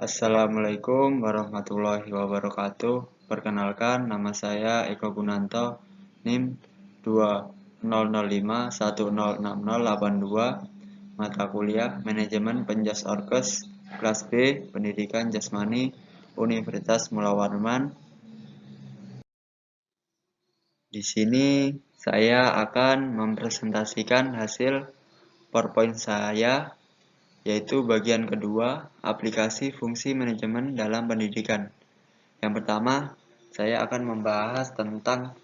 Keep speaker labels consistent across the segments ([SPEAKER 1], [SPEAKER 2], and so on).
[SPEAKER 1] Assalamualaikum warahmatullahi wabarakatuh. Perkenalkan, nama saya Eko Gunanto, NIM 2005106082, mata kuliah Manajemen Penjas Orkes, kelas B, Pendidikan Jasmani, Universitas Mula Warman. Di sini saya akan mempresentasikan hasil PowerPoint saya, yaitu bagian kedua, aplikasi fungsi manajemen dalam pendidikan. Yang pertama, saya akan membahas tentang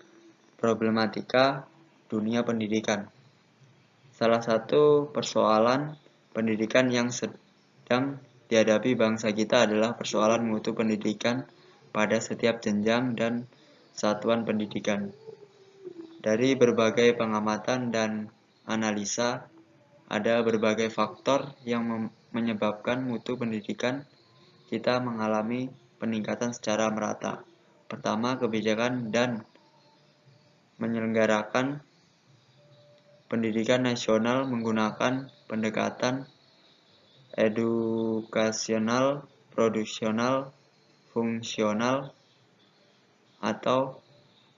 [SPEAKER 1] problematika dunia pendidikan. Salah satu persoalan pendidikan yang sedang dihadapi bangsa kita adalah persoalan mutu pendidikan pada setiap jenjang dan satuan pendidikan. Dari berbagai pengamatan dan analisa, ada berbagai faktor yang menyebabkan mutu pendidikan kita mengalami peningkatan secara merata. Pertama, kebijakan dan menyelenggarakan pendidikan nasional menggunakan pendekatan edukasional, produksional, fungsional, atau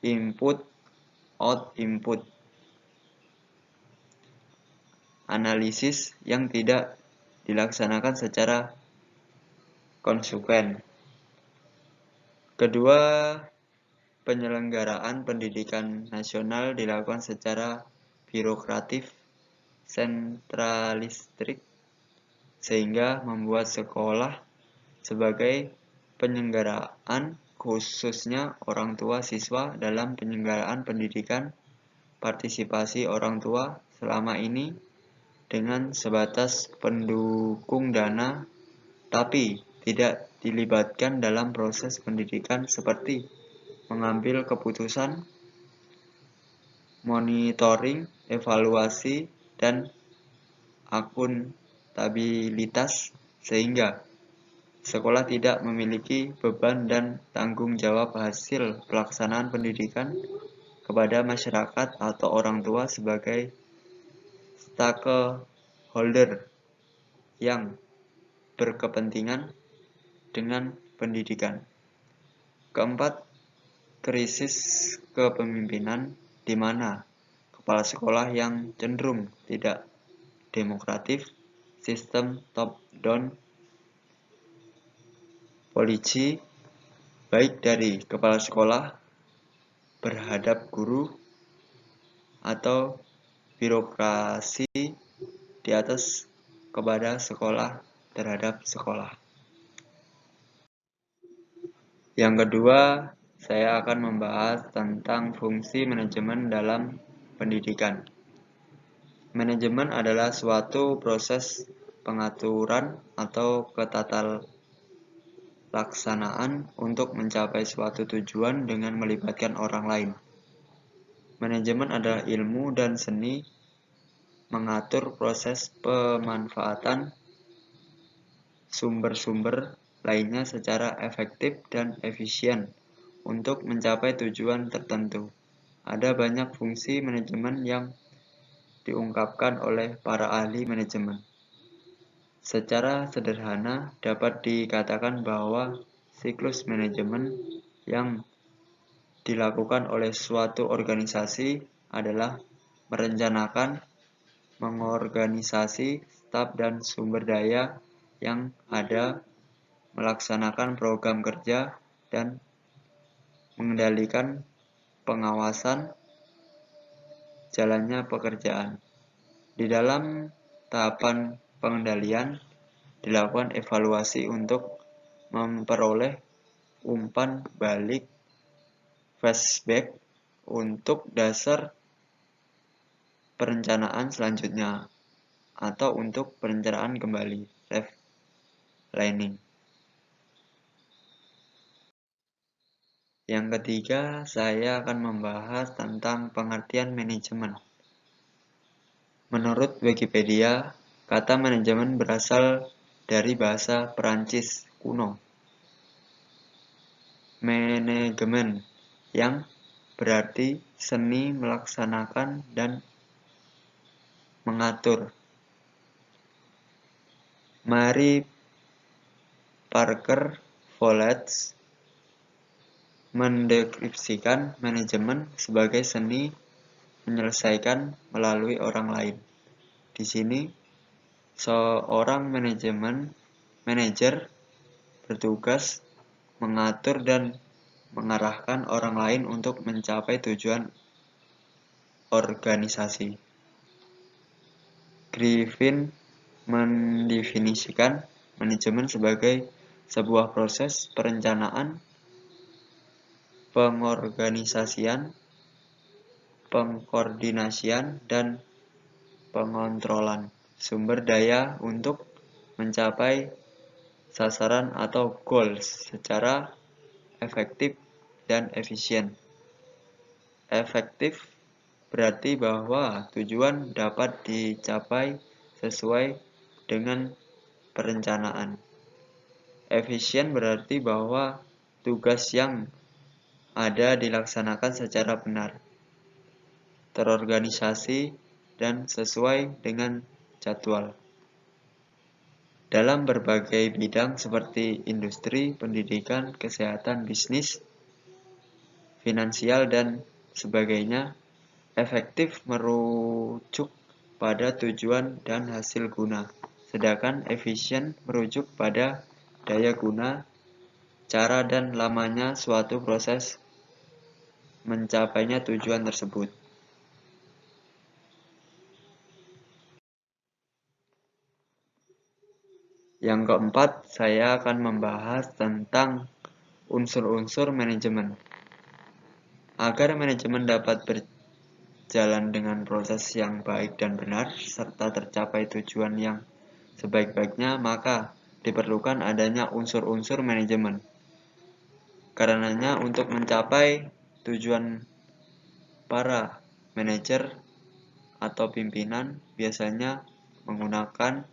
[SPEAKER 1] input-out-input analisis yang tidak dilaksanakan secara konsekuen. Kedua, penyelenggaraan pendidikan nasional dilakukan secara birokratif, sentralistik, sehingga membuat sekolah sebagai penyelenggaraan, khususnya orang tua siswa dalam penyelenggaraan pendidikan. Partisipasi orang tua selama ini dengan sebatas pendukung dana, tapi tidak dilibatkan dalam proses pendidikan seperti mengambil keputusan, monitoring, evaluasi, dan akuntabilitas, sehingga sekolah tidak memiliki beban dan tanggung jawab hasil pelaksanaan pendidikan kepada masyarakat atau orang tua sebagai stakeholder yang berkepentingan dengan pendidikan. Keempat, krisis kepemimpinan di mana kepala sekolah yang cenderung tidak demokratif, sistem top-down policy, baik dari kepala sekolah berhadap guru atau birokrasi di atas kepada sekolah terhadap sekolah. Yang kedua, saya akan membahas tentang fungsi manajemen dalam pendidikan. Manajemen adalah suatu proses pengaturan atau ketatalaksanaan untuk mencapai suatu tujuan dengan melibatkan orang lain. Manajemen adalah ilmu dan seni mengatur proses pemanfaatan sumber-sumber lainnya secara efektif dan efisien untuk mencapai tujuan tertentu. Ada banyak fungsi manajemen yang diungkapkan oleh para ahli manajemen. Secara sederhana dapat dikatakan bahwa siklus manajemen yang dilakukan oleh suatu organisasi adalah merencanakan, mengorganisasi staf dan sumber daya yang ada, melaksanakan program kerja, dan mengendalikan pengawasan jalannya pekerjaan. Di dalam tahapan pengendalian dilakukan evaluasi untuk memperoleh umpan balik flashback untuk dasar perencanaan selanjutnya atau untuk perencanaan kembali planning. Yang ketiga, saya akan membahas tentang pengertian manajemen. Menurut Wikipedia, kata manajemen berasal dari bahasa Perancis kuno, manajemen, yang berarti seni melaksanakan dan mengatur. Mari Parker Follett mendeskripsikan manajemen sebagai seni menyelesaikan melalui orang lain. Di sini, seorang manajer bertugas mengatur dan mengarahkan orang lain untuk mencapai tujuan organisasi. Griffin mendefinisikan manajemen sebagai sebuah proses perencanaan, pengorganisasian, pengkoordinasian, dan pengontrolan sumber daya untuk mencapai sasaran atau goals secara efektif dan efisien. Efektif berarti bahwa tujuan dapat dicapai sesuai dengan perencanaan. Efisien berarti bahwa tugas yang ada dilaksanakan secara benar, terorganisasi, dan sesuai dengan jadwal. Dalam berbagai bidang seperti industri, pendidikan, kesehatan, bisnis, finansial, dan sebagainya, efektif merujuk pada tujuan dan hasil guna, sedangkan efisien merujuk pada daya guna, cara dan lamanya suatu proses mencapainya tujuan tersebut. Yang keempat, saya akan membahas tentang unsur-unsur manajemen. Agar manajemen dapat berjalan dengan proses yang baik dan benar, serta tercapai tujuan yang sebaik-baiknya, maka diperlukan adanya unsur-unsur manajemen. Karenanya, untuk mencapai tujuan, para manajer atau pimpinan biasanya menggunakan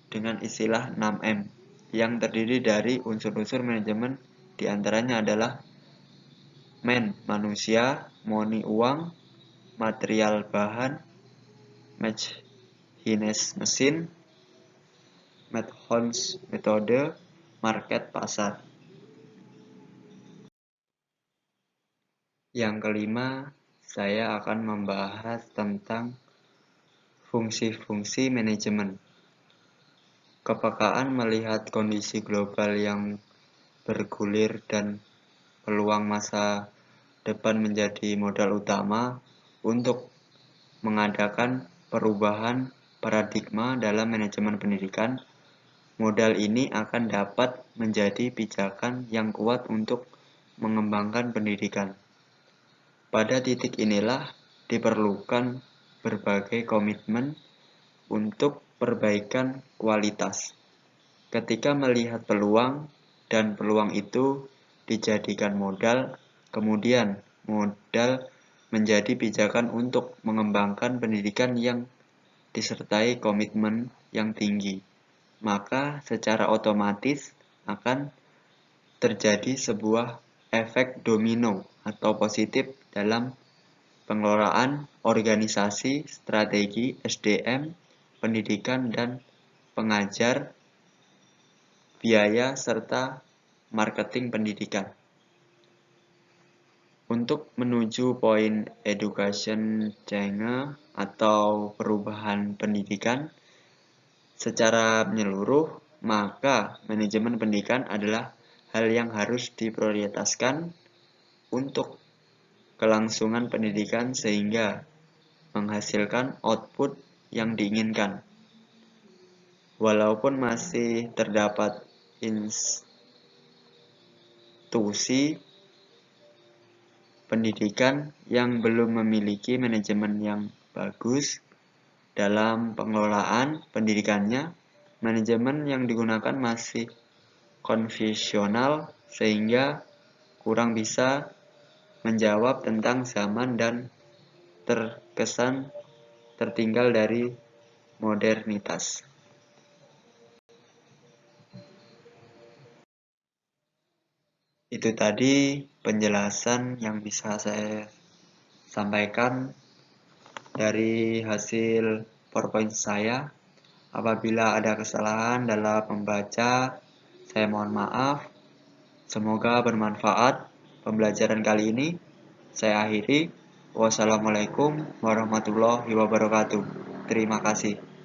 [SPEAKER 1] dengan istilah 6M yang terdiri dari unsur-unsur manajemen, diantaranya adalah man, manusia, money, uang, material, bahan, machines, mesin, methods, metode, market, pasar. Yang kelima, saya akan membahas tentang fungsi-fungsi manajemen. Kepekaan melihat kondisi global yang bergulir dan peluang masa depan menjadi modal utama untuk mengadakan perubahan paradigma dalam manajemen pendidikan. Modal ini akan dapat menjadi pijakan yang kuat untuk mengembangkan pendidikan. Pada titik inilah diperlukan berbagai komitmen untuk perbaikan kualitas. Ketika melihat peluang dan peluang itu dijadikan modal, kemudian modal menjadi pijakan untuk mengembangkan pendidikan yang disertai komitmen yang tinggi, maka secara otomatis akan terjadi sebuah efek domino atau positif dalam pengelolaan organisasi, strategi, SDM, pendidikan dan pengajar, biaya, serta marketing pendidikan. Untuk menuju poin education change atau perubahan pendidikan secara menyeluruh, maka manajemen pendidikan adalah hal yang harus diprioritaskan untuk kelangsungan pendidikan sehingga menghasilkan output yang diinginkan. Walaupun masih terdapat institusi pendidikan yang belum memiliki manajemen yang bagus dalam pengelolaan pendidikannya, manajemen yang digunakan masih konvensional sehingga kurang bisa menjawab tentang zaman dan terkesan tertinggal dari modernitas. Itu tadi penjelasan yang bisa saya sampaikan dari hasil PowerPoint saya. Apabila ada kesalahan dalam membaca, saya mohon maaf. Semoga bermanfaat pembelajaran kali ini. Saya akhiri. Wassalamualaikum warahmatullahi wabarakatuh. Terima kasih.